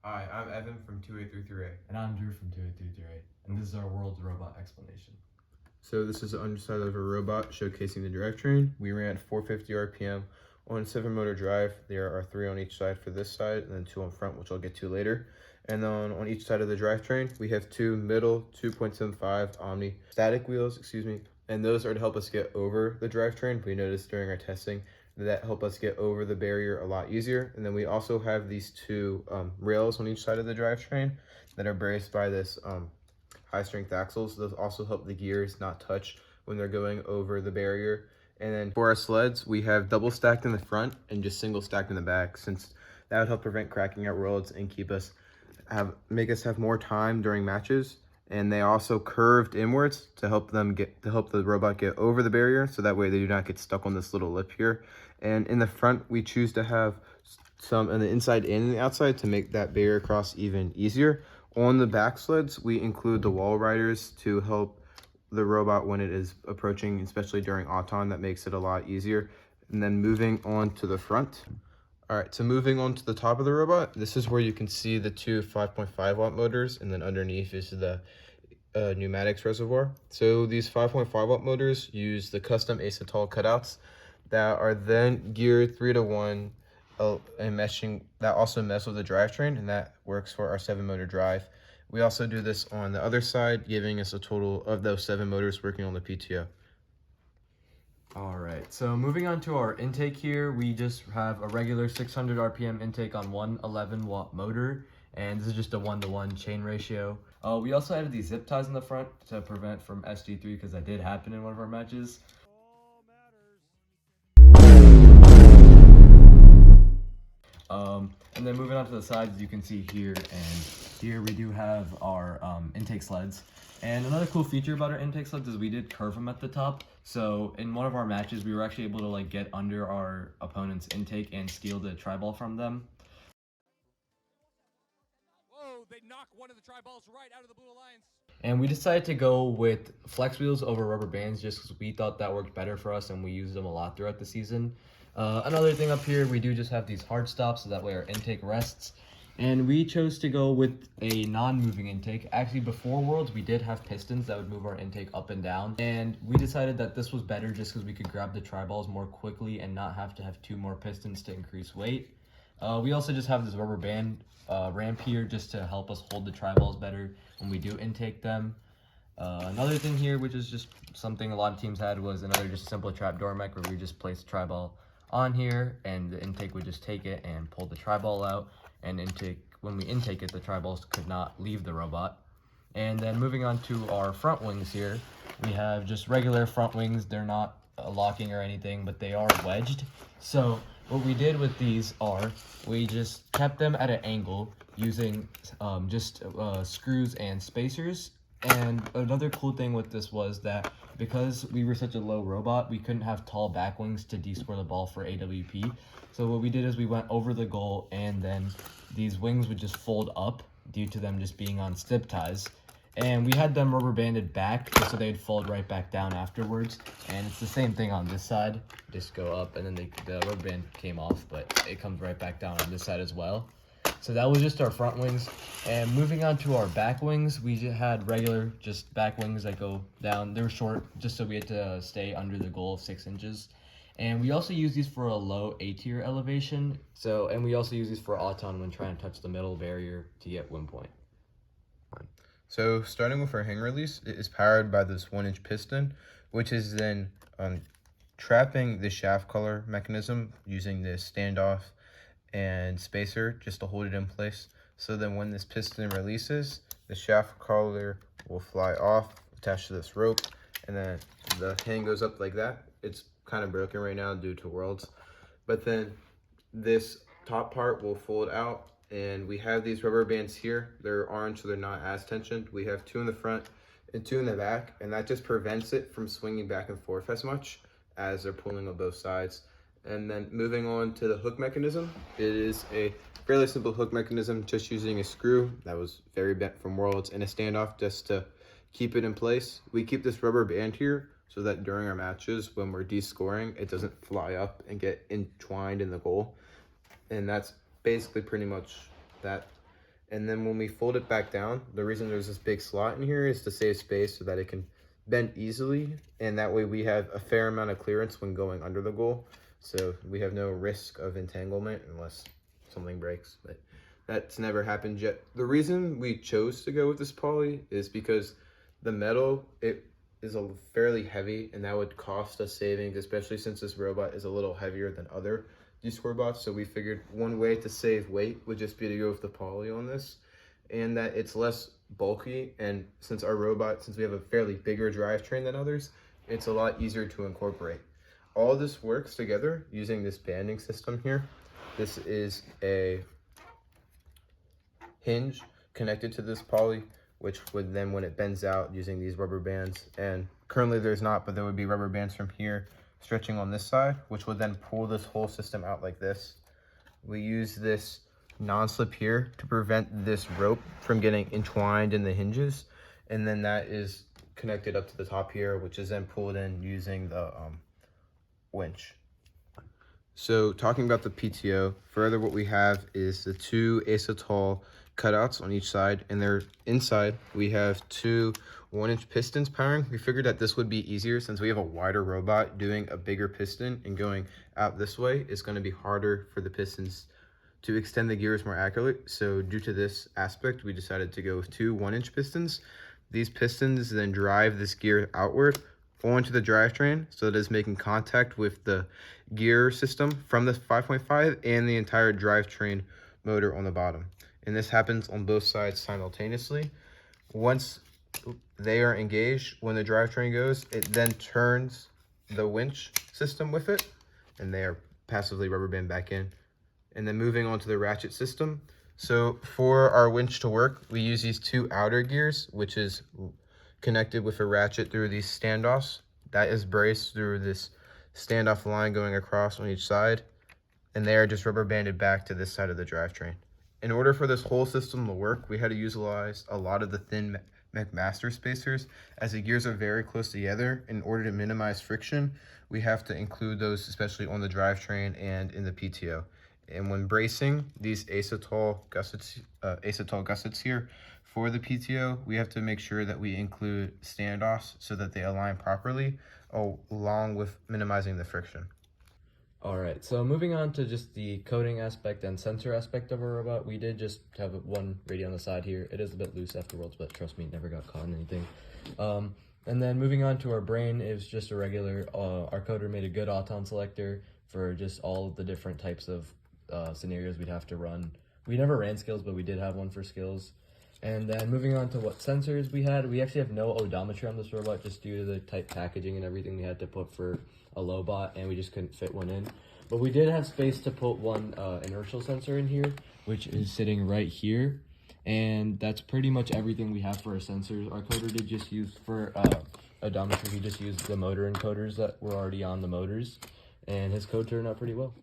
Hi, I'm Evan from 2A33A. And I'm Drew from 2A33A, and this is our World's Robot Explanation. So this is the underside of a robot showcasing the drivetrain. We ran at 450 RPM on a 7-motor drive. There are 3 on each side for this side and then 2 on front, which I'll get to later. And then on each side of the drivetrain, we have 2 middle 2.75 Omni static wheels, and those are to help us get over the drivetrain. We noticed during our testing that help us get over the barrier a lot easier. And then we also have these 2 rails on each side of the drivetrain that are braced by this high strength axles. Those also help the gears not touch when they're going over the barrier. And then for our sleds, we have double stacked in the front and just single stacked in the back, since that would help prevent cracking out roads and make us have more time during matches. And they also curved inwards to help the robot get over the barrier, so that way they do not get stuck on this little lip here. And in the front, we choose to have some on the inside and the outside to make that barrier cross even easier. On the back sleds, we include the wall riders to help the robot when it is approaching, especially during autumn. That makes it a lot easier. And then moving on to the front. All right, so moving on to the top of the robot, this is where you can see the 2 5.5 watt motors, and then underneath is the pneumatics reservoir. So these 5.5 watt motors use the custom acetal cutouts that are then geared 3-to-1 and meshing. That also mesh with the drivetrain, and that works for our 7-motor drive. We also do this on the other side, giving us a total of those 7 motors working on the PTO. Alright, so moving on to our intake here, we just have a regular 600 RPM intake on one 11-watt motor, and this is just a 1-to-1 chain ratio. We also added these zip ties in the front to prevent from SG3, because that did happen in one of our matches. And then moving on to the sides, you can see here, and here we do have our intake sleds. And another cool feature about our intake sleds is we did curve them at the top. So in one of our matches, we were actually able to get under our opponent's intake and steal the tri-ball from them. Whoa, they knock one of the tri-balls right out of the Blue Alliance. And we decided to go with flex wheels over rubber bands just because we thought that worked better for us, and we used them a lot throughout the season. Another thing up here, we do just have these hard stops, so that way our intake rests. And we chose to go with a non-moving intake. Actually, before Worlds, we did have pistons that would move our intake up and down. And we decided that this was better just because we could grab the tri-balls more quickly and not have to have 2 more pistons to increase weight. We also just have this rubber band ramp here just to help us hold the tri-balls better when we do intake them. Another thing here, which is just something a lot of teams had, was another just simple trapdoor mech where we just place the tri-ball on here, and the intake would just take it and pull the tri-ball out. And when we intake it, the tri-balls could not leave the robot. And then moving on to our front wings here, we have just regular front wings. They're not locking or anything, but they are wedged. So what we did with these are we just kept them at an angle using screws and spacers. And another cool thing with this was that because we were such a low robot, we couldn't have tall back wings to de-score the ball for AWP. So what we did is we went over the goal, and then these wings would just fold up due to them just being on zip ties. And we had them rubber banded back just so they'd fold right back down afterwards. And it's the same thing on this side. Just go up, and then the rubber band came off, but it comes right back down on this side as well. So that was just our front wings. And moving on to our back wings, we had regular just back wings that go down. They were short just so we had to stay under the goal of 6 inches. And we also use these for a low A-tier elevation. And we also use these for auton when trying to touch the middle barrier to get win point. So starting with our hang release, it is powered by this 1-inch piston, which is then trapping the shaft collar mechanism using this standoff and spacer just to hold it in place. So then when this piston releases, the shaft collar will fly off, attached to this rope, and then the hang goes up like that. It's kind of broken right now due to Worlds, but then this top part will fold out, and we have these rubber bands here. They're orange, so they're not as tensioned. We have 2 in the front and 2 in the back, and that just prevents it from swinging back and forth as much as they're pulling on both sides. And then moving on to the hook mechanism, it is a fairly simple hook mechanism, just using a screw that was very bent from Worlds and a standoff just to keep it in place. We keep this rubber band here so that during our matches, when we're de-scoring, it doesn't fly up and get entwined in the goal. And that's basically pretty much that. And then when we fold it back down, the reason there's this big slot in here is to save space so that it can bend easily, and that way we have a fair amount of clearance when going under the goal, so we have no risk of entanglement unless something breaks, but that's never happened yet. The reason we chose to go with this poly is because the metal, it is a fairly heavy, and that would cost us savings, especially since this robot is a little heavier than other D-Score bots. So we figured one way to save weight would just be to go with the poly on this, and that it's less bulky, and since we have a fairly bigger drivetrain than others, it's a lot easier to incorporate. All this works together using this banding system here. This is a hinge connected to this poly, which would then, when it bends out, using these rubber bands, and currently there's not, but there would be rubber bands from here stretching on this side, which would then pull this whole system out like this. We use this non-slip here to prevent this rope from getting entwined in the hinges, and then that is connected up to the top here, which is then pulled in using the winch. So talking about the PTO, further what we have is the two acetol cutouts on each side, and they're inside we have two 1-inch pistons powering. We figured that this would be easier since we have a wider robot. Doing a bigger piston and going out this way is going to be harder for the pistons to extend the gears more accurately. So due to this aspect, we decided to go with two 1-inch pistons. These pistons then drive this gear outward onto the drivetrain, so that it's making contact with the gear system from the 5.5 and the entire drivetrain motor on the bottom. And this happens on both sides simultaneously. Once they are engaged, when the drivetrain goes, it then turns the winch system with it, and they are passively rubber band back in. And then moving on to the ratchet system. So for our winch to work, we use these two outer gears, which is connected with a ratchet through these standoffs. That is braced through this standoff line going across on each side, and they are just rubber banded back to this side of the drivetrain. In order for this whole system to work, we had to utilize a lot of the thin McMaster spacers, as the gears are very close together. In order to minimize friction, we have to include those, especially on the drivetrain and in the PTO. And when bracing these acetol gussets here for the PTO, we have to make sure that we include standoffs so that they align properly, along with minimizing the friction. All right, so moving on to just the coding aspect and sensor aspect of our robot, we did just have one radio on the side here. It is a bit loose afterwards, but trust me, never got caught in anything. And then moving on to our brain, it was just a regular, our coder made a good auton selector for just all of the different types of scenarios we'd have to run. We never ran skills, but we did have one for skills. And then moving on to what sensors we had, we actually have no odometer on this robot just due to the type packaging and everything we had to put for a low bot, and we just couldn't fit one in. But we did have space to put one inertial sensor in here, which is sitting right here. And that's pretty much everything we have for our sensors. Our coder did just use for odometer, he just used the motor encoders that were already on the motors, and his code turned out pretty well.